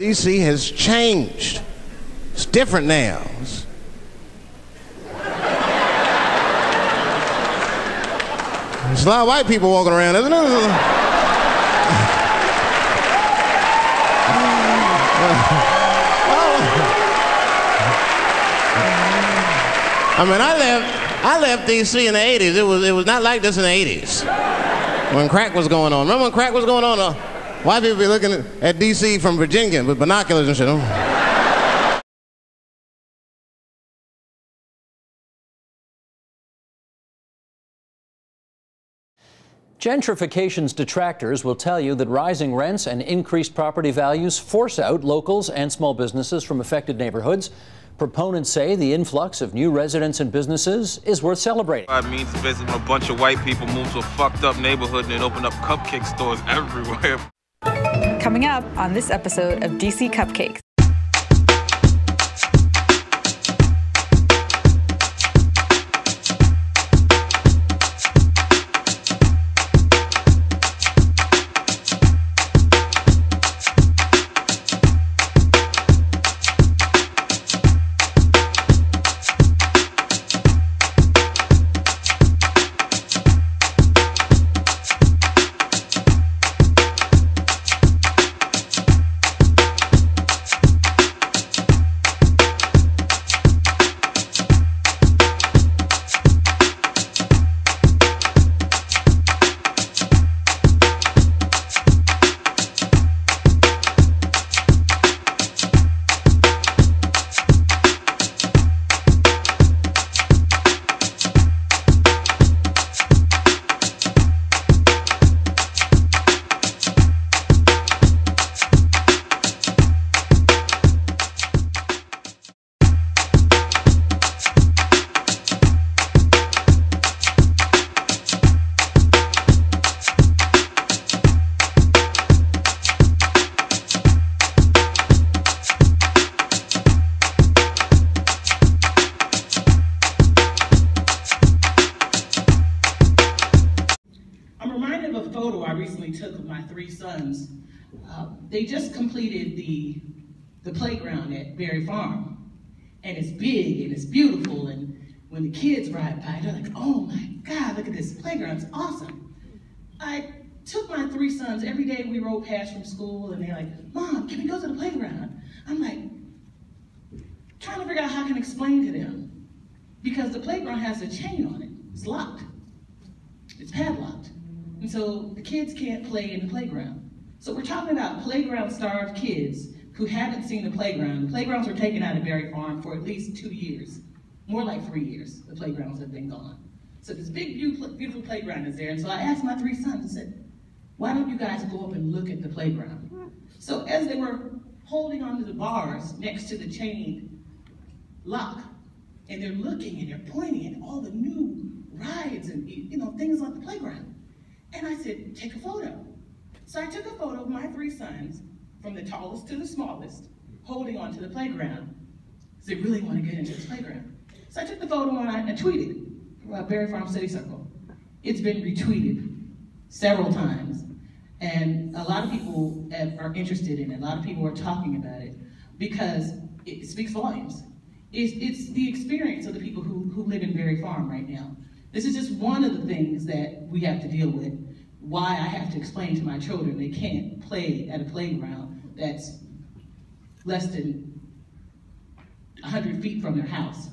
DC has changed. It's different now. There's a lot of white people walking around, isn't there? I mean, I left DC in the 80s. It was not like this in the 80s when crack was going on. Remember when crack was going on? White people be looking at DC from Virginia with binoculars and shit. Gentrification's detractors will tell you that rising rents and increased property values force out locals and small businesses from affected neighborhoods. Proponents say the influx of new residents and businesses is worth celebrating. It means basically when a bunch of white people move to a fucked up neighborhood and then open up cupcake stores everywhere. Coming up on this episode of DC Cupcakes. Sons. They just completed the playground at Berry Farm, and it's big and it's beautiful, and when the kids ride by, they're like, oh my God, look at this playground, it's awesome. I took my 3 sons, every day we rode past from school, and they're like, Mom, can we go to the playground? I'm like, trying to figure out how I can explain to them, because the playground has a chain on it, it's locked, it's padlocked. And so the kids can't play in the playground. So we're talking about playground-starved kids who haven't seen the playground. The playgrounds were taken out of Berry Farm for at least 2 years. More like 3 years, the playgrounds have been gone. So this big, beautiful playground is there. And so I asked my 3 sons, I said, why don't you guys go up and look at the playground? So as they were holding onto the bars next to the chain lock, and they're looking and they're pointing at all the new rides and things like the playground. And I said, take a photo. So I took a photo of my 3 sons, from the tallest to the smallest, holding onto the playground, because they really want to get into this playground. So I took the photo and I tweeted it, Berry Farm City Circle. It's been retweeted several times, and a lot of people are interested in it. A lot of people are talking about it, because it speaks volumes. It's the experience of the people who live in Berry Farm right now. This is just one of the things that we have to deal with. Why I have to explain to my children they can't play at a playground that's less than 100 feet from their house.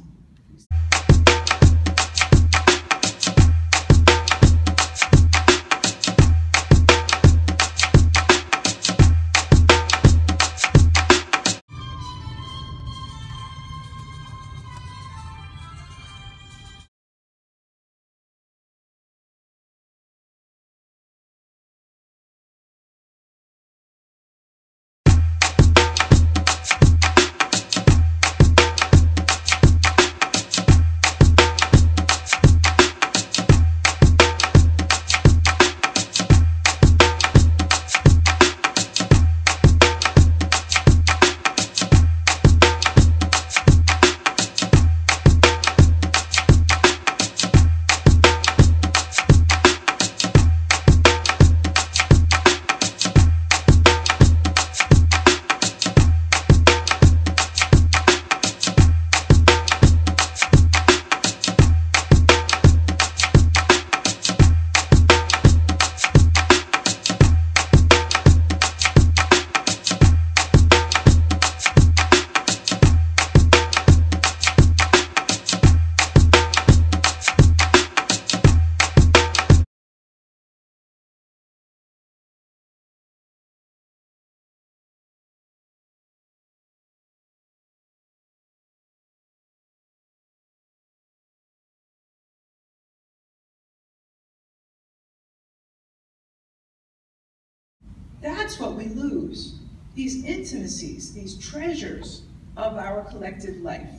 That's what we lose. These intimacies, these treasures of our collective life.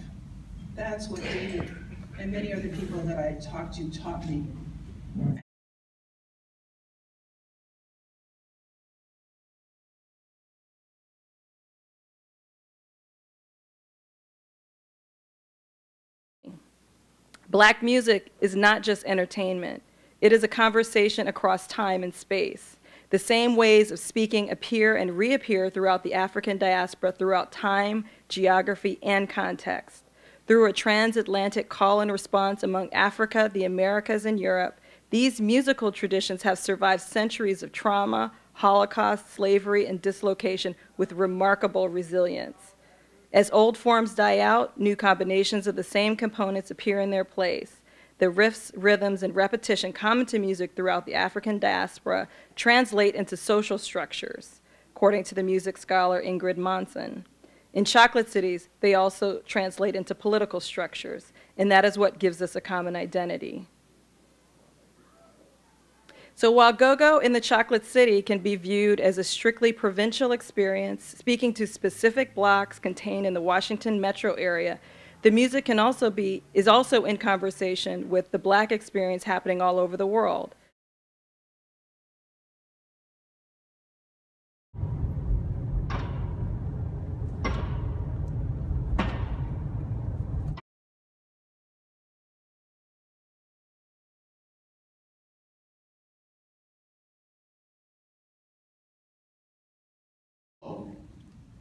That's what David and many other people that I talked to taught me. Black music is not just entertainment. It is a conversation across time and space. The same ways of speaking appear and reappear throughout the African diaspora throughout time, geography, and context. Through a transatlantic call and response among Africa, the Americas, and Europe, these musical traditions have survived centuries of trauma, Holocaust, slavery, and dislocation with remarkable resilience. As old forms die out, new combinations of the same components appear in their place. The riffs, rhythms, and repetition common to music throughout the African diaspora translate into social structures, according to the music scholar Ingrid Monson. In chocolate cities, they also translate into political structures, and that is what gives us a common identity. So while go-go in the chocolate city can be viewed as a strictly provincial experience, speaking to specific blocks contained in the Washington metro area, the music is also in conversation with the Black experience happening all over the world.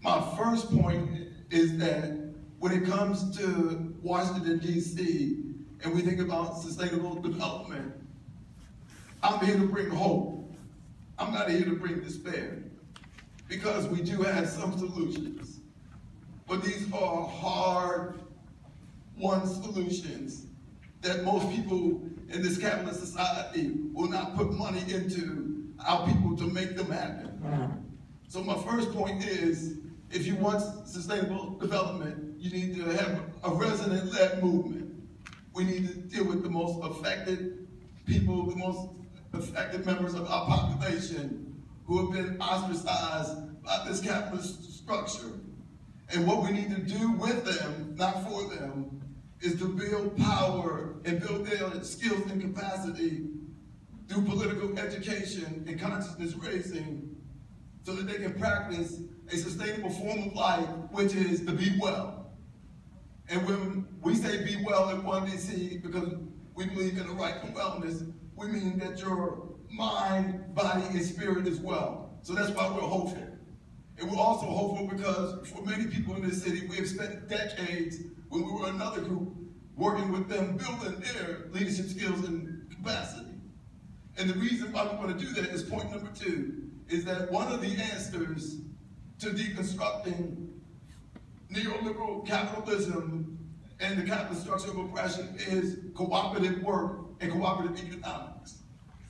My first point is that when it comes to Washington, D.C., and we think about sustainable development, I'm here to bring hope. I'm not here to bring despair, because we do have some solutions. But these are hard-won solutions that most people in this capitalist society will not put money into our people to make them happen. So my first point is, if you want sustainable development, you need to have a resident-led movement. We need to deal with the most affected people, the most affected members of our population who have been ostracized by this capitalist structure. And what we need to do with them, not for them, is to build power and build their skills and capacity through political education and consciousness raising, so that they can practice a sustainable form of life, which is to be well. And when we say be well at One DC, because we believe in the right to wellness, we mean that your mind, body, and spirit is well. So that's why we're hopeful. And we're also hopeful because for many people in this city, we have spent decades when we were another group working with them, building their leadership skills and capacity. And the reason why we want to do that is point number 2, is that one of the answers to deconstructing neoliberal capitalism and the capitalist structure of oppression is cooperative work and cooperative economics.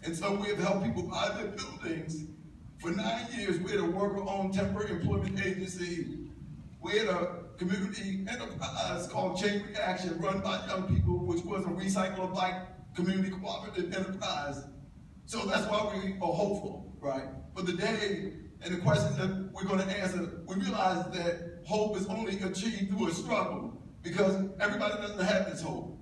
And so we have helped people buy their buildings. For 9 years, we had a worker-owned temporary employment agency. We had a community enterprise called Chain Reaction, run by young people, which was a recycle Black community cooperative enterprise. So that's why we are hopeful, right? But the day and the questions that we're going to answer, we realize that hope is only achieved through a struggle, because everybody doesn't have this hope.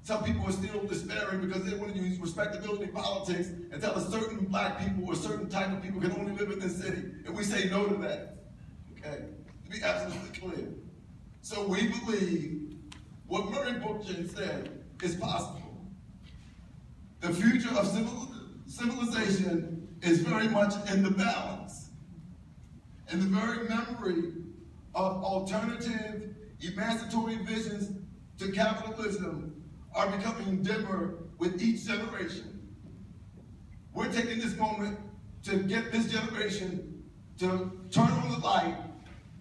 Some people are still despairing because they want to use respectability politics and tell us certain Black people or certain type of people can only live in this city. And we say no to that, okay? To be absolutely clear. So we believe what Murray Bookchin said is possible. The future of civilization is very much in the balance. And the very memory of alternative, emancipatory visions to capitalism are becoming dimmer with each generation. We're taking this moment to get this generation to turn on the light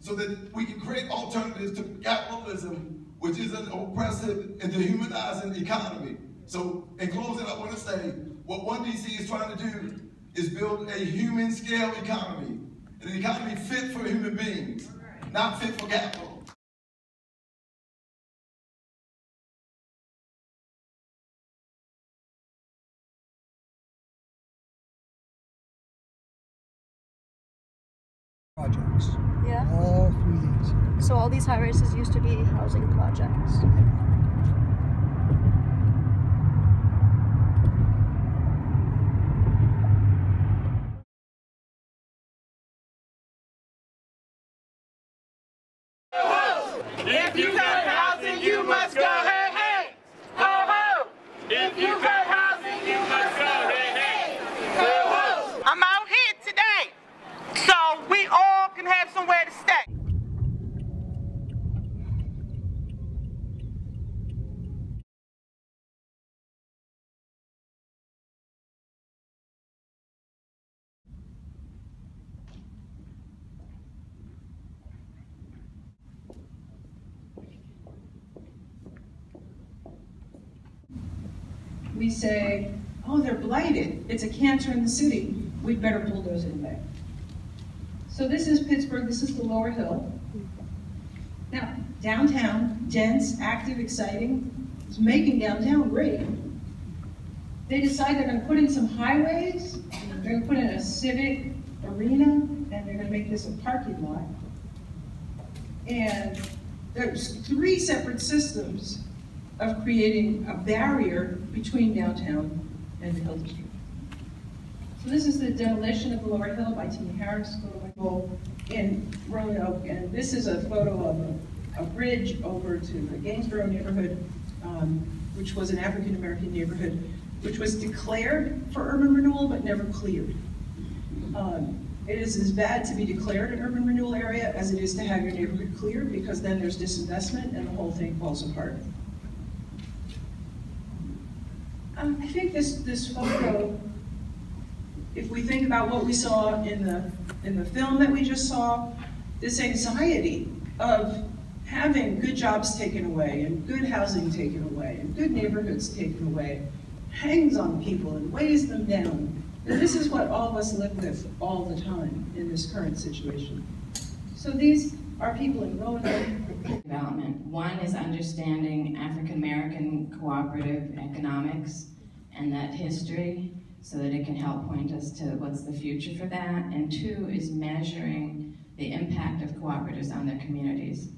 so that we can create alternatives to capitalism, which is an oppressive and dehumanizing economy. So in closing, I want to say, what One DC is trying to do is build a human scale economy, an economy fit for human beings, not fit for capital. projects. Yeah. All through these. So all these high rises used to be housing projects. If you got housing, you must go, hey, hey, ho, ho. If you got housing, you must go, hey, hey, ho, ho. I'm out here today, so we all can have somewhere to stay. We say, oh, they're blighted. It's a cancer in the city. We'd better bulldoze it away. So this is Pittsburgh. This is the Lower Hill. Now, downtown, dense, active, exciting. It's making downtown great. They decide they're going to put in some highways. They're going to put in a civic arena, and they're going to make this a parking lot. And there's 3 separate systems of creating a barrier between downtown and the Hill District. So this is the demolition of the Lower Hill by Tina Harris, in Roanoke, and this is a photo of a bridge over to the Gainsborough neighborhood, which was an African-American neighborhood, which was declared for urban renewal but never cleared. It is as bad to be declared an urban renewal area as it is to have your neighborhood cleared, because then there's disinvestment and the whole thing falls apart. I think this photo, if we think about what we saw in the film that we just saw, this anxiety of having good jobs taken away and good housing taken away and good neighborhoods taken away hangs on people and weighs them down. And this is what all of us live with all the time in this current situation. So these are people in Roanoke. Development. One is understanding African American cooperative economics and that history, so that it can help point us to what's the future for that. And 2 is measuring the impact of cooperatives on their communities.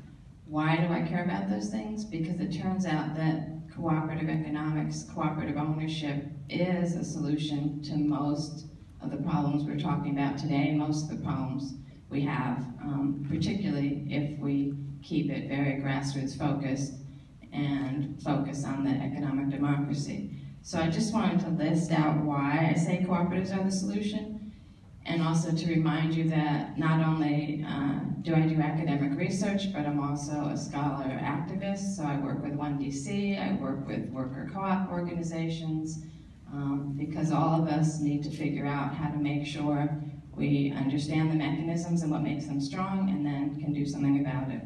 Why do I care about those things? Because it turns out that cooperative economics, cooperative ownership is a solution to most of the problems we're talking about today, most of the problems we have, particularly if we keep it very grassroots focused and focus on the economic democracy. So I just wanted to list out why I say cooperatives are the solution, and also to remind you that not only do I do academic research, but I'm also a scholar activist. So I work with 1DC, I work with worker co-op organizations, because all of us need to figure out how to make sure we understand the mechanisms and what makes them strong, and then can do something about it.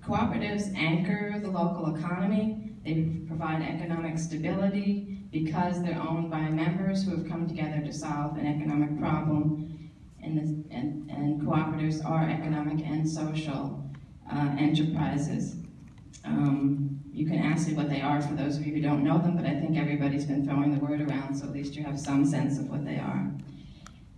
Cooperatives anchor the local economy. They provide economic stability because they're owned by members who have come together to solve an economic problem. And cooperatives are economic and social enterprises. You can ask me what they are for those of you who don't know them, but I think everybody's been throwing the word around, so at least you have some sense of what they are.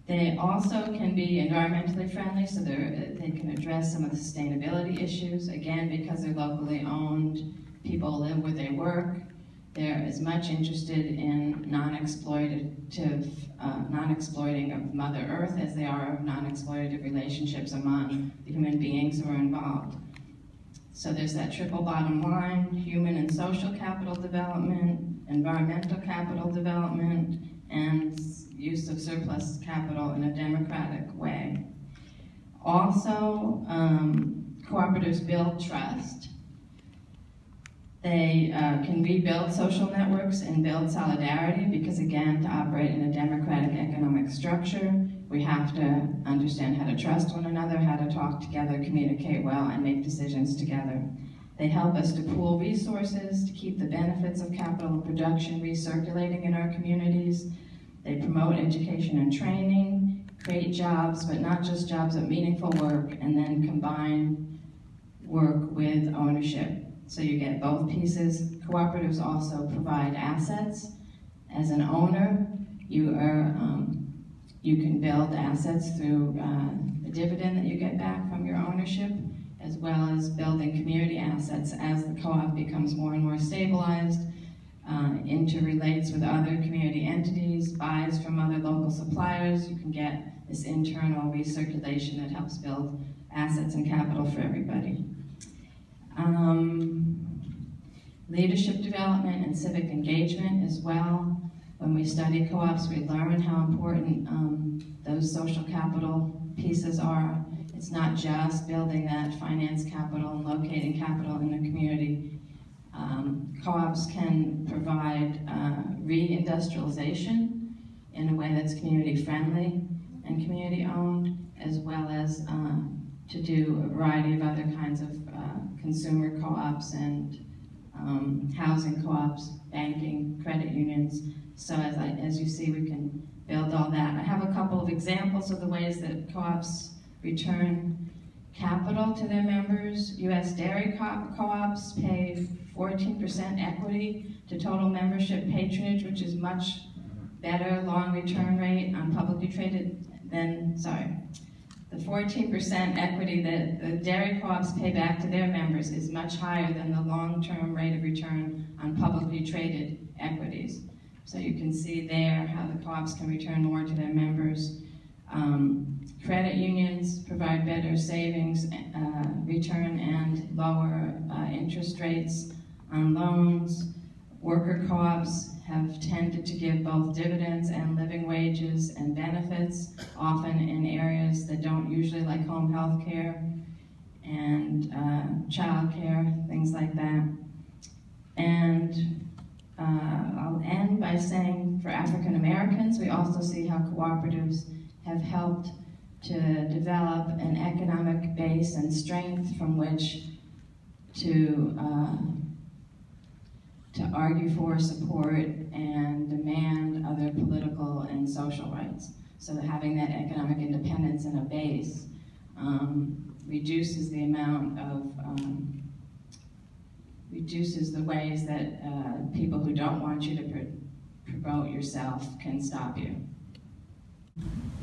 They also can be environmentally friendly, so they can address some of the sustainability issues. Again, because they're locally owned, people live where they work. They're as much interested in non-exploiting of Mother Earth as they are of non-exploitative relationships among the human beings who are involved. So there's that triple bottom line: human and social capital development, environmental capital development, and use of surplus capital in a democratic way. Also, cooperatives build trust. They can rebuild social networks and build solidarity, because again, to operate in a democratic economic structure, we have to understand how to trust one another, how to talk together, communicate well, and make decisions together. They help us to pool resources, to keep the benefits of capital and production recirculating in our communities. They promote education and training, create jobs, but not just jobs, but meaningful work, and then combine work with ownership. So you get both pieces. Cooperatives also provide assets. As an owner, you are You can build assets through the dividend that you get back from your ownership, as well as building community assets as the co-op becomes more and more stabilized, interrelates with other community entities, buys from other local suppliers. You can get this internal recirculation that helps build assets and capital for everybody. Leadership development and civic engagement as well. When we study co-ops, we learn how important those social capital pieces are. It's not just building that finance capital and locating capital in the community. Co-ops can provide reindustrialization in a way that's community-friendly and community-owned, as well as to do a variety of other kinds of consumer co-ops and housing co-ops, banking, credit unions. So as you see, we can build all that. I have a couple of examples of the ways that co-ops return capital to their members. U.S. dairy co-ops pay 14% equity to total membership patronage, which is much better long return rate on publicly traded than, the 14% equity that the dairy co-ops pay back to their members is much higher than the long-term rate of return on publicly traded equities. So you can see there how the co-ops can return more to their members. Credit unions provide better savings return and lower interest rates on loans. Worker co-ops have tended to give both dividends and living wages and benefits, often in areas that don't usually, like home health care and child care, things like that. And I'll end by saying for African Americans, we also see how cooperatives have helped to develop an economic base and strength from which to argue for, support, and demand other political and social rights. So that having that economic independence and a base reduces the amount of, reduces the ways that people who don't want you to promote yourself can stop you.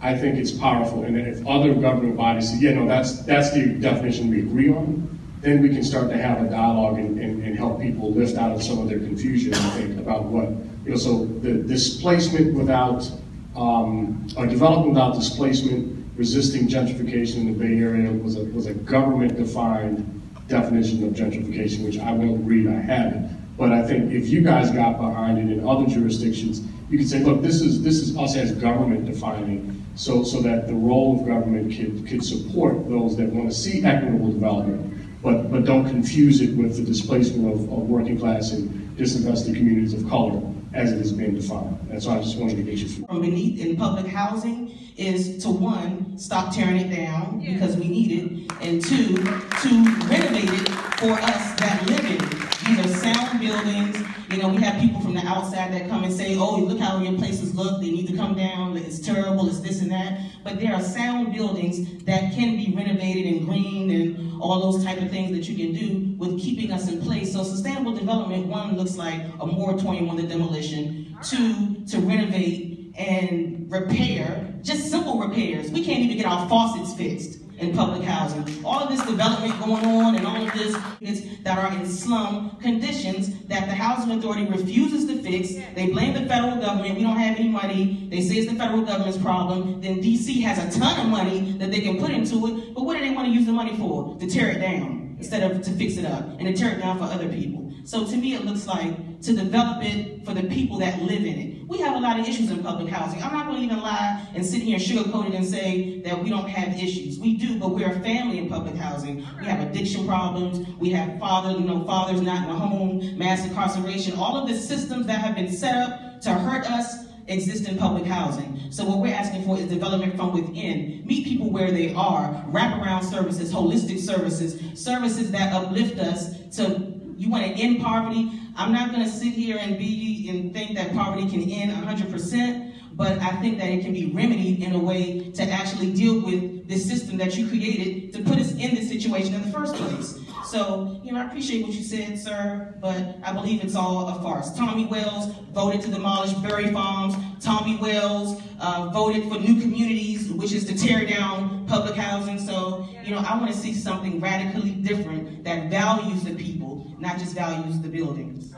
I think it's powerful, and if other governing bodies say, yeah, no, that's the definition we agree on, then we can start to have a dialogue and help people lift out of some of their confusion, I think, about what, so the displacement without, or development without displacement, resisting gentrification in the Bay Area was a government-defined definition of gentrification, which I won't read, I haven't. But I think if you guys got behind it in other jurisdictions, you could say, look, this is us as government defining, so that the role of government could support those that want to see equitable development, but don't confuse it with the displacement of working class and disinvested communities of color as it has been defined. And so I just wanted to get you through. From beneath in public housing is to one, stop tearing it down because we need it, and two, to renovate it for us that live in it. These are sound buildings. We have people from the outside that come and say, oh, look how your places look, they need to come down, it's terrible, it's this and that. But there are sound buildings that can be renovated and greened and all those type of things that you can do with keeping us in place. So sustainable development, one, looks like a moratorium on the demolition. Two, to renovate and repair, just simple repairs. We can't even get our faucets fixed in public housing. All of this development going on and all of this that are in slum conditions that the housing authority refuses to fix. They blame the federal government. We don't have any money. They say it's the federal government's problem. Then DC has a ton of money that they can put into it. But what do they want to use the money for? To tear it down instead of to fix it up and to tear it down for other people. So to me, it looks like to develop it for the people that live in it. We have a lot of issues in public housing. I'm not going to even lie and sit here and sugarcoat it and say that we don't have issues. We do, but we're a family in public housing. We have addiction problems. We have fathers not in the home, mass incarceration. All of the systems that have been set up to hurt us exist in public housing. So what we're asking for is development from within. Meet people where they are. Wraparound services, holistic services, services that uplift us to. You want to end poverty? I'm not going to sit here and think that poverty can end 100%, but I think that it can be remedied in a way to actually deal with the system that you created to put us in this situation. situation in the first place. So, I appreciate what you said, sir, but I believe it's all a farce. Tommy Wells voted to demolish Berry Farms. Tommy Wells voted for new communities, which is to tear down public housing. So, I want to see something radically different that values the people, not just values the buildings.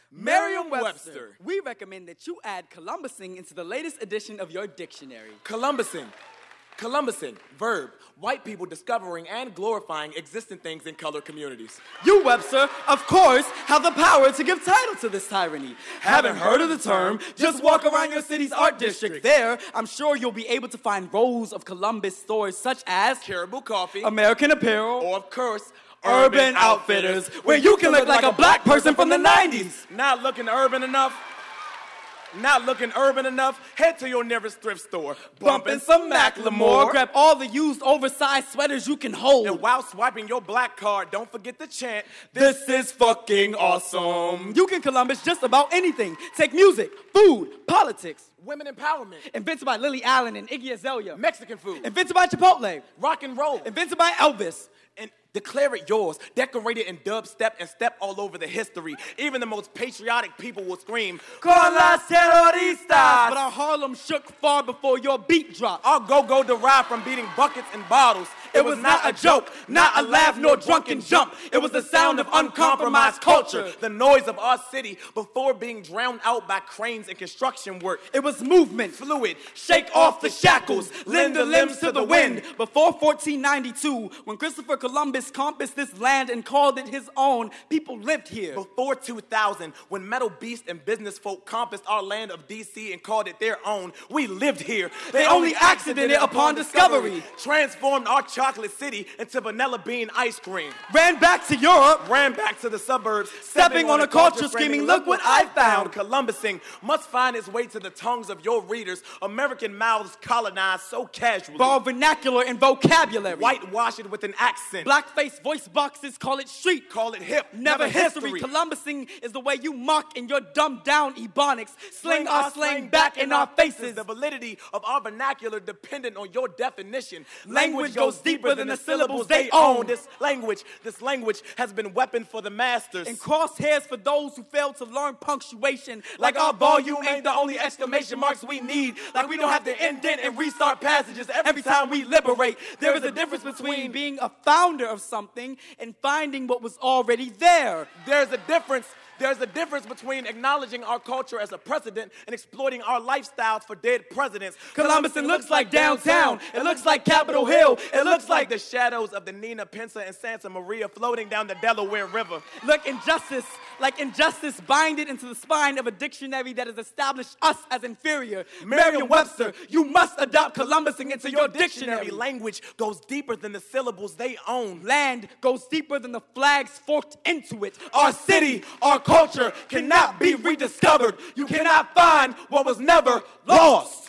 Merriam-Webster, we recommend that you add Columbusing into the latest edition of your dictionary. Columbusing, verb, white people discovering and glorifying existing things in colored communities. You, Webster, of course, have the power to give title to this tyranny. Haven't heard of the term? Just walk around your city's art district. There, I'm sure you'll be able to find rows of Columbus stores such as Caribou Coffee, American Apparel, or of course, Urban Outfitters, where you can look like a black person from the 90s. Not looking urban enough? Not looking urban enough? Head to your nearest thrift store. Bumping some Macklemore. Grab all the used oversized sweaters you can hold. And while swiping your black card, don't forget to chant, "This is fucking awesome." You can Columbus just about anything. Take music, food, politics. Women empowerment. Invented by Lily Allen and Iggy Azalea. Mexican food. Invented by Chipotle. Rock and roll. Invented by Elvis. And declare it yours. Decorate it in dubstep and step all over the history. Even the most patriotic people will scream, "Con las terroristas!" But our Harlem shook far before your beat dropped. Our go-go derived from beating buckets and bottles. It was not a joke, not a laugh nor drunken jump. It was the sound of uncompromised culture. The noise of our city before being drowned out by cranes and construction work. It was movement, fluid, shake off the shackles, lend the limbs to the wind. Before 1492, when Christopher Columbus compassed this land and called it his own, people lived here. Before 2000, when metal beasts and business folk compassed our land of DC and called it their own, we lived here. They only accidented it upon discovery. Transformed our chocolate city into vanilla bean ice cream. Ran back to Europe. Ran back to the suburbs. Stepping on a culture screaming, "Look what I found." Columbusing must find its way to the tongues of your readers. American mouths colonized so casually. Borrow vernacular and vocabulary. Whitewash it with an accent. Blackface voice boxes call it street. Call it hip. Never history. Columbusing is the way you mock in your dumbed down ebonics. Sling our slang back in our faces. The validity of our vernacular dependent on your definition. Language goes deeper than the syllables they own. This language has been weaponed for the masters. And crosshairs for those who fail to learn punctuation. Like our volume ain't the only exclamation marks we need. Like we don't have to indent and restart passages every time we liberate. There is a difference between being a founder of something and finding what was already there. There's a difference between acknowledging our culture as a precedent and exploiting our lifestyles for dead presidents. Columbus, it looks like downtown. It looks like Capitol Hill. It looks like the shadows of the Nina Pinta and Santa Maria floating down the Delaware River. Look, injustice binded into the spine of a dictionary that has established us as inferior. Merriam-Webster, you must adopt Columbusing into your dictionary. Language goes deeper than the syllables they own. Land goes deeper than the flags forked into it. Our city, our culture cannot be rediscovered. You cannot find what was never lost.